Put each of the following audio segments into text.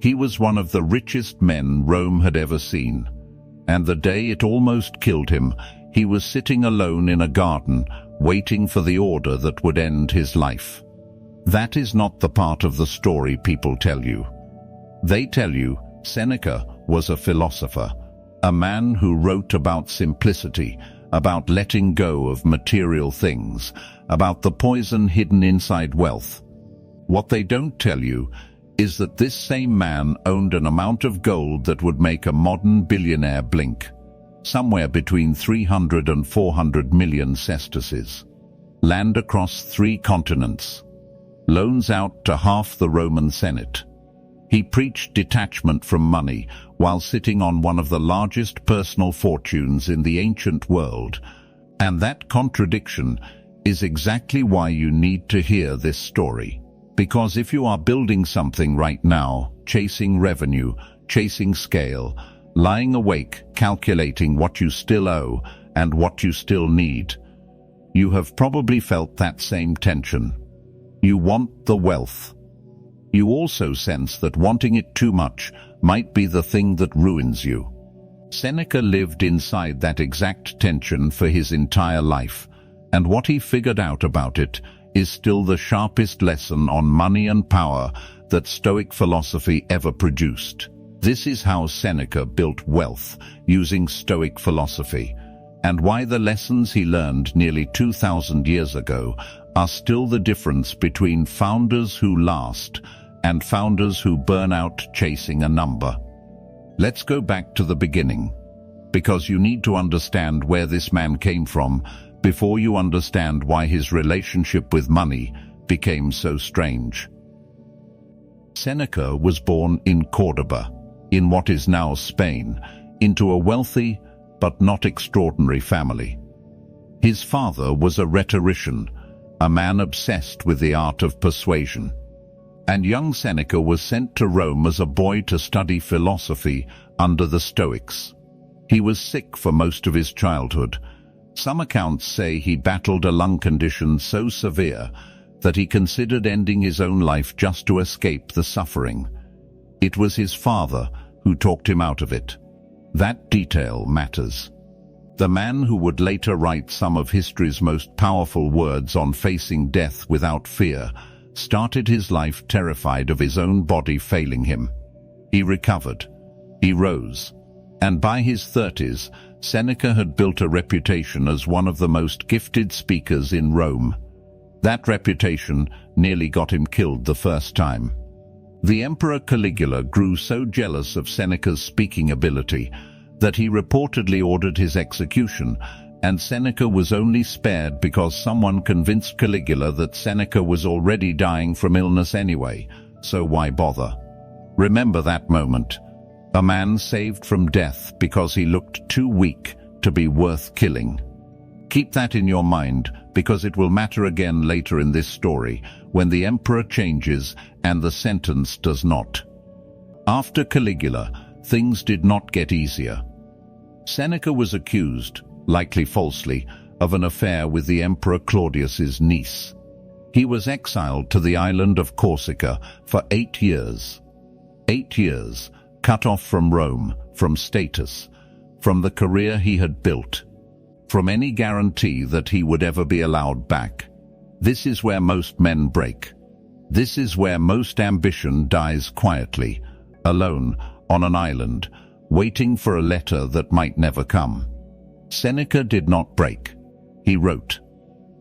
He was one of the richest men Rome had ever seen. And the day it almost killed him, he was sitting alone in a garden, waiting for the order that would end his life. That is not the part of the story people tell you. They tell you Seneca was a philosopher, a man who wrote about simplicity, about letting go of material things, about the poison hidden inside wealth. What they don't tell you is that this same man owned an amount of gold that would make a modern billionaire blink, somewhere between 300 and 400 million sesterces, land across 3 continents, loans out to half the Roman Senate. He preached detachment from money while sitting on one of the largest personal fortunes in the ancient world. And that contradiction is exactly why you need to hear this story. Because if you are building something right now, chasing revenue, chasing scale, lying awake, calculating what you still owe and what you still need, you have probably felt that same tension. You want the wealth. You also sense that wanting it too much might be the thing that ruins you. Seneca lived inside that exact tension for his entire life, and what he figured out about it is still the sharpest lesson on money and power that Stoic philosophy ever produced. This is how Seneca built wealth using Stoic philosophy, and why the lessons he learned nearly 2,000 years ago are still the difference between founders who last and founders who burn out chasing a number. Let's go back to the beginning, because you need to understand where this man came from before you understand why his relationship with money became so strange. Seneca was born in Cordoba, in what is now Spain, into a wealthy but not extraordinary family. His father was a rhetorician, a man obsessed with the art of persuasion. And young Seneca was sent to Rome as a boy to study philosophy under the Stoics. He was sick for most of his childhood. Some accounts say he battled a lung condition so severe that he considered ending his own life just to escape the suffering. It was his father who talked him out of it. That detail matters. The man who would later write some of history's most powerful words on facing death without fear started his life terrified of his own body failing him. He recovered. He rose. And by his 30s, Seneca had built a reputation as one of the most gifted speakers in Rome. That reputation nearly got him killed the first time. The Emperor Caligula grew so jealous of Seneca's speaking ability that he reportedly ordered his execution, and Seneca was only spared because someone convinced Caligula that Seneca was already dying from illness anyway, so why bother? Remember that moment. A man saved from death because he looked too weak to be worth killing. Keep that in your mind, because it will matter again later in this story, when the emperor changes and the sentence does not. After Caligula, things did not get easier. Seneca was accused, likely falsely, of an affair with the Emperor Claudius's niece. He was exiled to the island of Corsica for 8 years. 8 years, cut off from Rome, from status, from the career he had built, from any guarantee that he would ever be allowed back. This is where most men break. This is where most ambition dies quietly, alone, on an island, waiting for a letter that might never come. Seneca did not break. He wrote.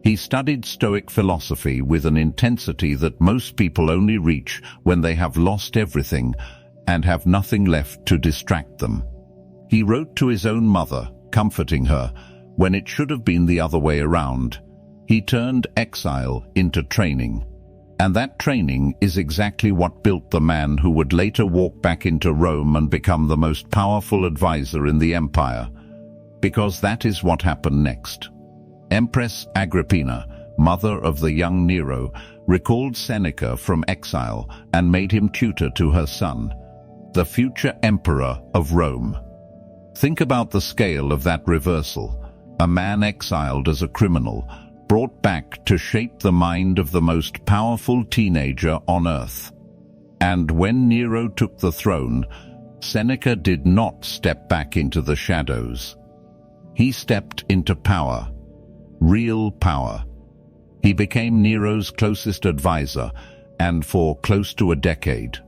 He studied Stoic philosophy with an intensity that most people only reach when they have lost everything and have nothing left to distract them. He wrote to his own mother, comforting her, when it should have been the other way around. He turned exile into training. And that training is exactly what built the man who would later walk back into Rome and become the most powerful advisor in the empire. Because that is what happened next. Empress Agrippina, mother of the young Nero, recalled Seneca from exile and made him tutor to her son, the future emperor of Rome. Think about the scale of that reversal. A man exiled as a criminal, brought back to shape the mind of the most powerful teenager on earth. And when Nero took the throne, Seneca did not step back into the shadows. He stepped into power, real power. He became Nero's closest advisor, and for close to a decade,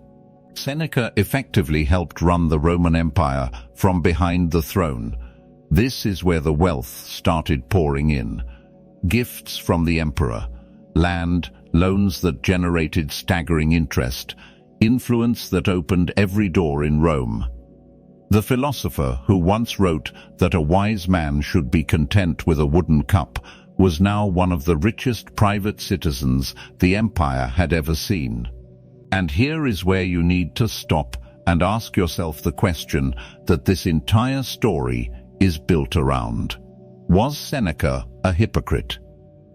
Seneca effectively helped run the Roman Empire from behind the throne. This is where the wealth started pouring in. Gifts from the emperor, land, loans that generated staggering interest, influence that opened every door in Rome. The philosopher who once wrote that a wise man should be content with a wooden cup was now one of the richest private citizens the empire had ever seen. And here is where you need to stop and ask yourself the question that this entire story is built around. Was Seneca a hypocrite?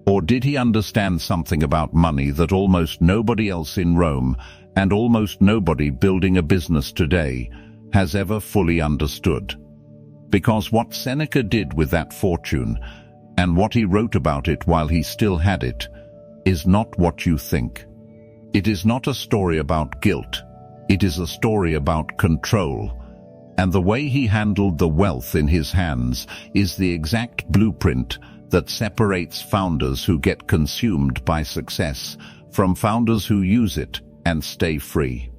Or did he understand something about money that almost nobody else in Rome and almost nobody building a business today has ever fully understood? Because what Seneca did with that fortune, and what he wrote about it while he still had it, is not what you think. It is not a story about guilt. It is a story about control. And the way he handled the wealth in his hands is the exact blueprint that separates founders who get consumed by success from founders who use it and stay free.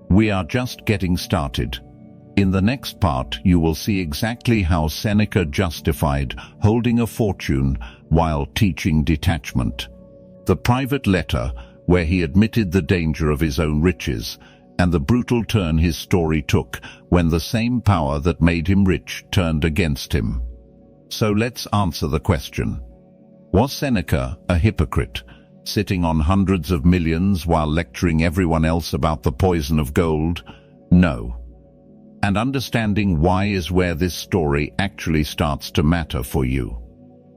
We are just getting started. In the next part, you will see exactly how Seneca justified holding a fortune while teaching detachment. The private letter where he admitted the danger of his own riches, and the brutal turn his story took when the same power that made him rich turned against him. So let's answer the question. Was Seneca a hypocrite, sitting on hundreds of millions while lecturing everyone else about the poison of gold? No. And understanding why is where this story actually starts to matter for you.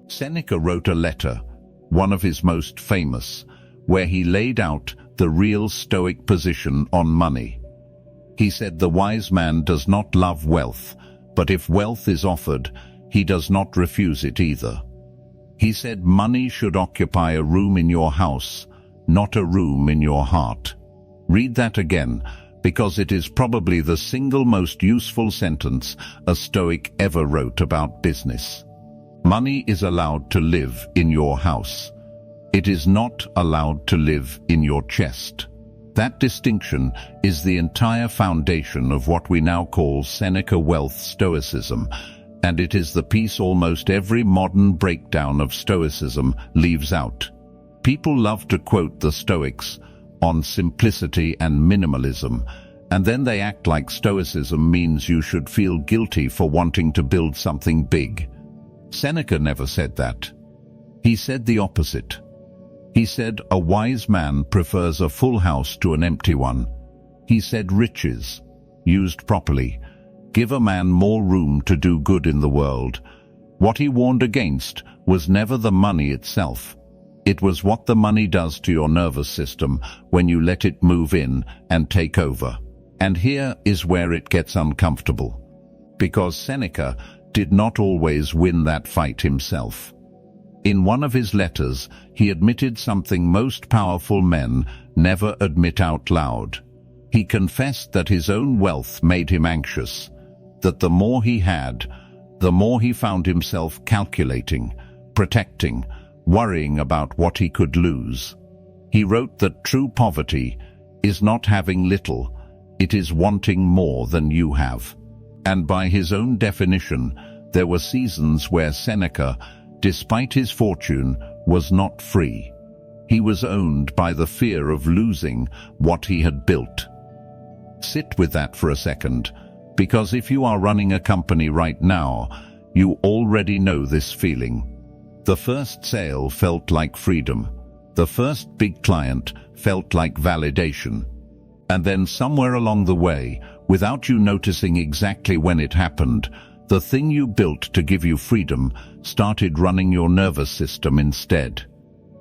Seneca wrote a letter, one of his most famous, where he laid out the real Stoic position on money. He said the wise man does not love wealth, but if wealth is offered, he does not refuse it either. He said money should occupy a room in your house, not a room in your heart. Read that again, because it is probably the single most useful sentence a Stoic ever wrote about business. Money is allowed to live in your house. It is not allowed to live in your chest. That distinction is the entire foundation of what we now call Seneca wealth Stoicism, and it is the piece almost every modern breakdown of Stoicism leaves out. People love to quote the Stoics on simplicity and minimalism, and then they act like Stoicism means you should feel guilty for wanting to build something big. Seneca never said that. He said the opposite. He said a wise man prefers a full house to an empty one. He said riches, used properly, give a man more room to do good in the world. What he warned against was never the money itself. It was what the money does to your nervous system when you let it move in and take over. And here is where it gets uncomfortable. Because Seneca did not always win that fight himself. In one of his letters, he admitted something most powerful men never admit out loud. He confessed that his own wealth made him anxious, that the more he had, the more he found himself calculating, protecting, worrying about what he could lose. He wrote that true poverty is not having little, it is wanting more than you have. And by his own definition, there were seasons where Seneca, despite his fortune, was not free. He was owned by the fear of losing what he had built. Sit with that for a second, because if you are running a company right now, you already know this feeling. The first sale felt like freedom. The first big client felt like validation. And then somewhere along the way, without you noticing exactly when it happened, the thing you built to give you freedom started running your nervous system instead.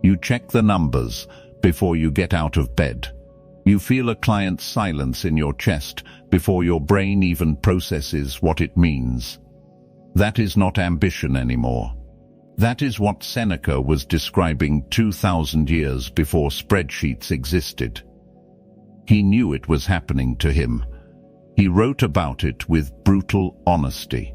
You check the numbers before you get out of bed. You feel a client's silence in your chest before your brain even processes what it means. That is not ambition anymore. That is what Seneca was describing 2,000 years before spreadsheets existed. He knew it was happening to him. He wrote about it with brutal honesty.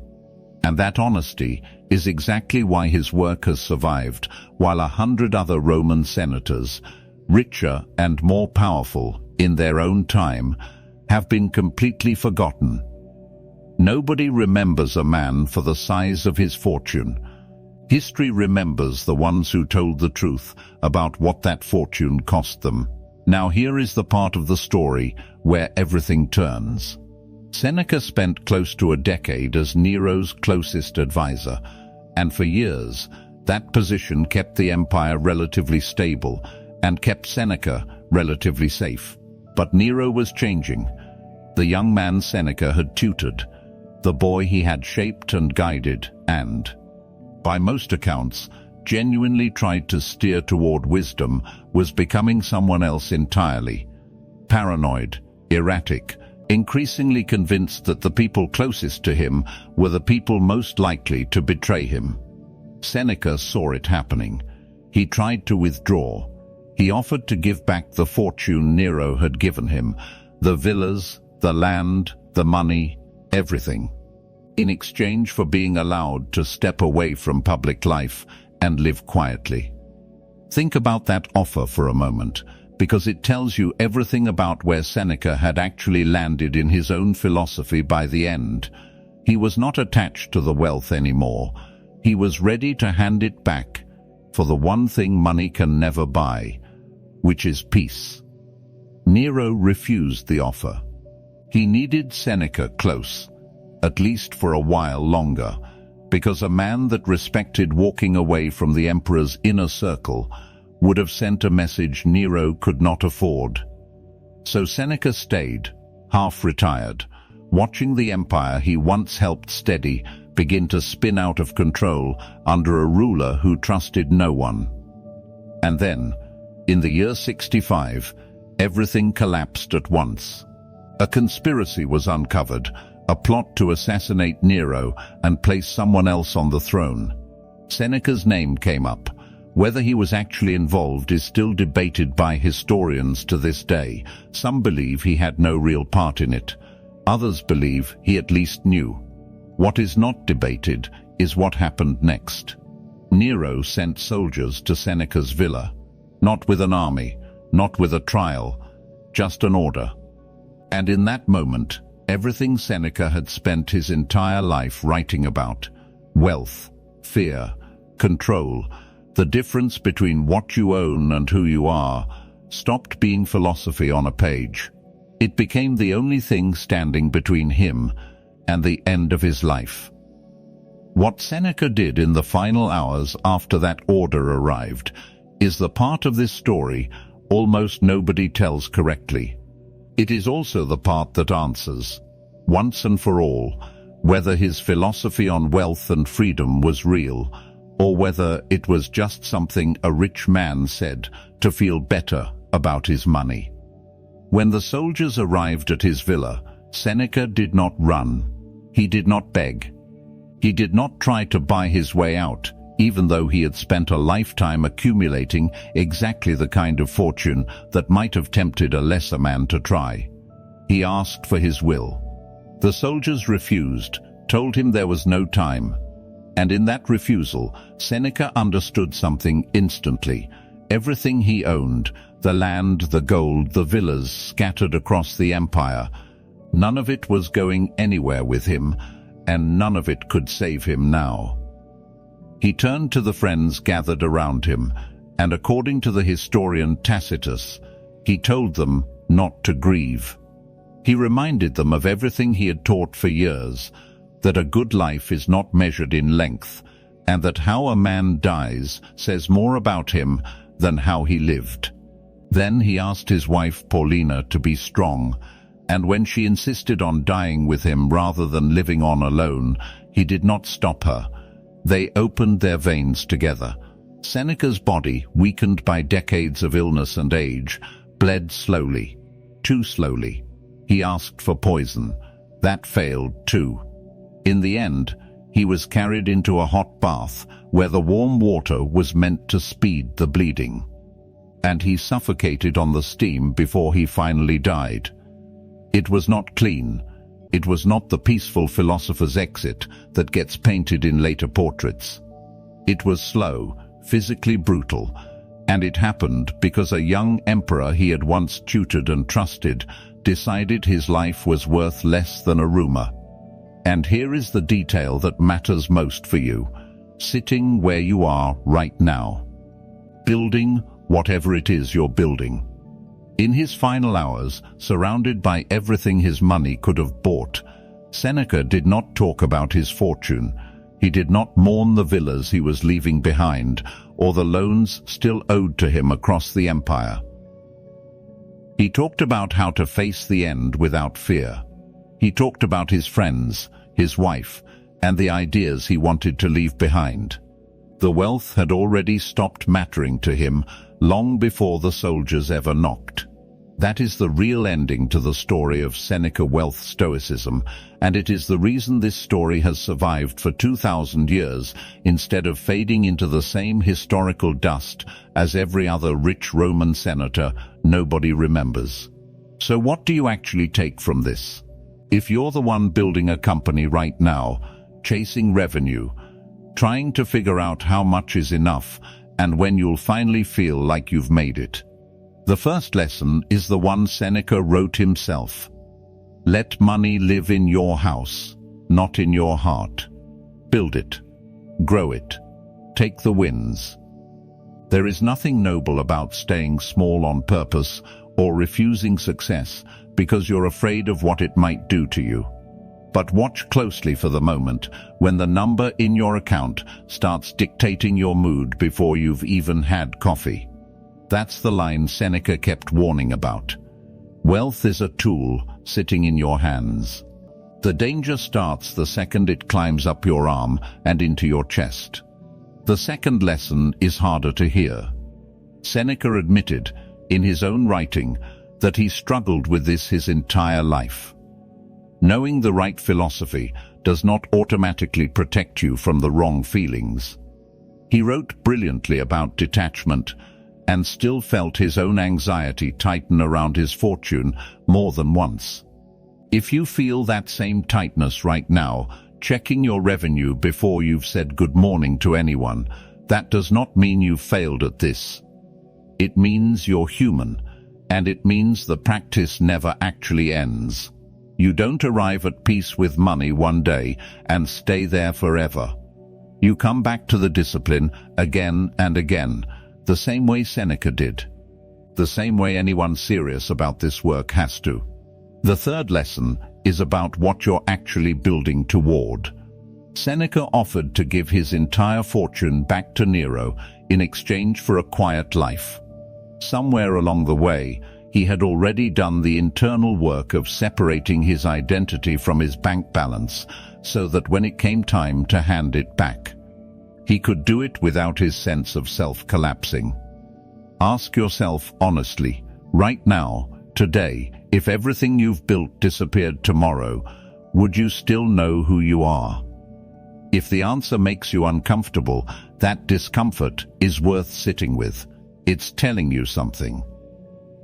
And that honesty is exactly why his work has survived, while 100 other Roman senators, richer and more powerful in their own time, have been completely forgotten. Nobody remembers a man for the size of his fortune. History remembers the ones who told the truth about what that fortune cost them. Now here is the part of the story where everything turns. Seneca spent close to a decade as Nero's closest advisor, and for years that position kept the empire relatively stable and kept Seneca relatively safe. But Nero was changing. The young man Seneca had tutored, the boy he had shaped and guided, and, by most accounts, genuinely tried to steer toward wisdom, was becoming someone else entirely. Paranoid, erratic, increasingly convinced that the people closest to him were the people most likely to betray him. Seneca saw it happening. He tried to withdraw. He offered to give back the fortune Nero had given him, the villas, the land, the money, everything, in exchange for being allowed to step away from public life and live quietly. Think about that offer for a moment, because it tells you everything about where Seneca had actually landed in his own philosophy by the end. He was not attached to the wealth anymore. He was ready to hand it back for the one thing money can never buy, which is peace. Nero refused the offer. He needed Seneca close, at least for a while longer, because a man that respected walking away from the emperor's inner circle would have sent a message Nero could not afford. So Seneca stayed, half-retired, watching the empire he once helped steady begin to spin out of control under a ruler who trusted no one. And then, in the year 65, everything collapsed at once. A conspiracy was uncovered, a plot to assassinate Nero and place someone else on the throne. Seneca's name came up. Whether he was actually involved is still debated by historians to this day. Some believe he had no real part in it. Others believe he at least knew. What is not debated is what happened next. Nero sent soldiers to Seneca's villa, not with an army, not with a trial, just an order. And in that moment, everything Seneca had spent his entire life writing about, wealth, fear, control, the difference between what you own and who you are, stopped being philosophy on a page. It became the only thing standing between him and the end of his life. What Seneca did in the final hours after that order arrived is the part of this story almost nobody tells correctly. It is also the part that answers, once and for all, whether his philosophy on wealth and freedom was real, or whether it was just something a rich man said to feel better about his money. When the soldiers arrived at his villa, Seneca did not run. He did not beg. He did not try to buy his way out, even though he had spent a lifetime accumulating exactly the kind of fortune that might have tempted a lesser man to try. He asked for his will. The soldiers refused, told him there was no time. And in that refusal, Seneca understood something instantly. Everything he owned, the land, the gold, the villas scattered across the empire, none of it was going anywhere with him, and none of it could save him now. He turned to the friends gathered around him, and according to the historian Tacitus, he told them not to grieve. He reminded them of everything he had taught for years, that a good life is not measured in length, and that how a man dies says more about him than how he lived. Then he asked his wife Paulina to be strong, and when she insisted on dying with him rather than living on alone, he did not stop her. They opened their veins together. Seneca's body, weakened by decades of illness and age, bled slowly, too slowly. He asked for poison. That failed too. In the end, he was carried into a hot bath where the warm water was meant to speed the bleeding. and he suffocated on the steam before he finally died. It was not clean. It was not the peaceful philosopher's exit that gets painted in later portraits. It was slow, physically brutal, and it happened because a young emperor he had once tutored and trusted decided his life was worth less than a rumor. And here is the detail that matters most for you, sitting where you are right now, building whatever it is you're building. In his final hours, surrounded by everything his money could have bought, Seneca did not talk about his fortune. He did not mourn the villas he was leaving behind or the loans still owed to him across the empire. He talked about how to face the end without fear. He talked about his friends, his wife, and the ideas he wanted to leave behind. The wealth had already stopped mattering to him long before the soldiers ever knocked. That is the real ending to the story of Seneca wealth Stoicism, and it is the reason this story has survived for 2,000 years instead of fading into the same historical dust as every other rich Roman senator nobody remembers. So what do you actually take from this? If you're the one building a company right now, chasing revenue, trying to figure out how much is enough and when you'll finally feel like you've made it, the first lesson is the one Seneca wrote himself. Let money live in your house, not in your heart. Build it. Grow it. Take the wins. There is nothing noble about staying small on purpose or refusing success because you're afraid of what it might do to you. But watch closely for the moment when the number in your account starts dictating your mood before you've even had coffee. That's the line Seneca kept warning about. Wealth is a tool sitting in your hands. The danger starts the second it climbs up your arm and into your chest. The second lesson is harder to hear. Seneca admitted, in his own writing, that he struggled with this his entire life. Knowing the right philosophy does not automatically protect you from the wrong feelings. He wrote brilliantly about detachment, and still felt his own anxiety tighten around his fortune more than once. If you feel that same tightness right now, checking your revenue before you've said good morning to anyone, that does not mean you've failed at this. It means you're human, and it means the practice never actually ends. You don't arrive at peace with money one day and stay there forever. You come back to the discipline again and again, the same way Seneca did. The same way anyone serious about this work has to. The third lesson is about what you're actually building toward. Seneca offered to give his entire fortune back to Nero in exchange for a quiet life. Somewhere along the way, he had already done the internal work of separating his identity from his bank balance so that when it came time to hand it back, he could do it without his sense of self collapsing. Ask yourself honestly, right now, today, if everything you've built disappeared tomorrow, would you still know who you are? If the answer makes you uncomfortable, that discomfort is worth sitting with. It's telling you something.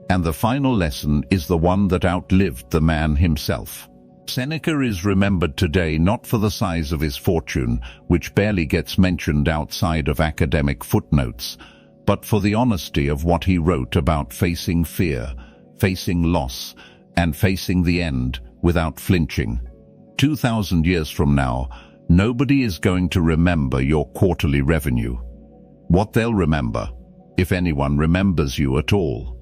And the final lesson is the one that outlived the man himself. Seneca is remembered today not for the size of his fortune, which barely gets mentioned outside of academic footnotes, but for the honesty of what he wrote about facing fear, facing loss, and facing the end without flinching. 2,000 years from now, nobody is going to remember your quarterly revenue. What they'll remember, if anyone remembers you at all,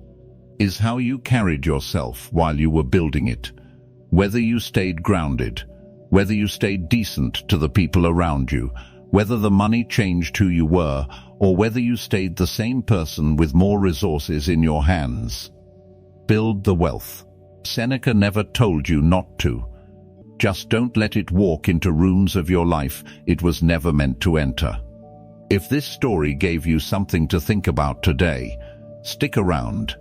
is how you carried yourself while you were building it. Whether you stayed grounded, whether you stayed decent to the people around you, whether the money changed who you were, or whether you stayed the same person with more resources in your hands. Build the wealth. Seneca never told you not to. Just don't let it walk into rooms of your life it was never meant to enter. If this story gave you something to think about today, stick around.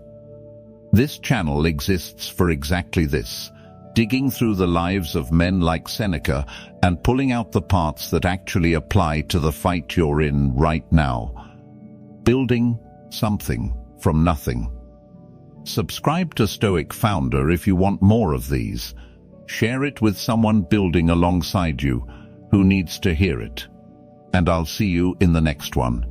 This channel exists for exactly this. Digging through the lives of men like Seneca and pulling out the parts that actually apply to the fight you're in right now. Building something from nothing. Subscribe to Stoic Founder if you want more of these. Share it with someone building alongside you who needs to hear it. And I'll see you in the next one.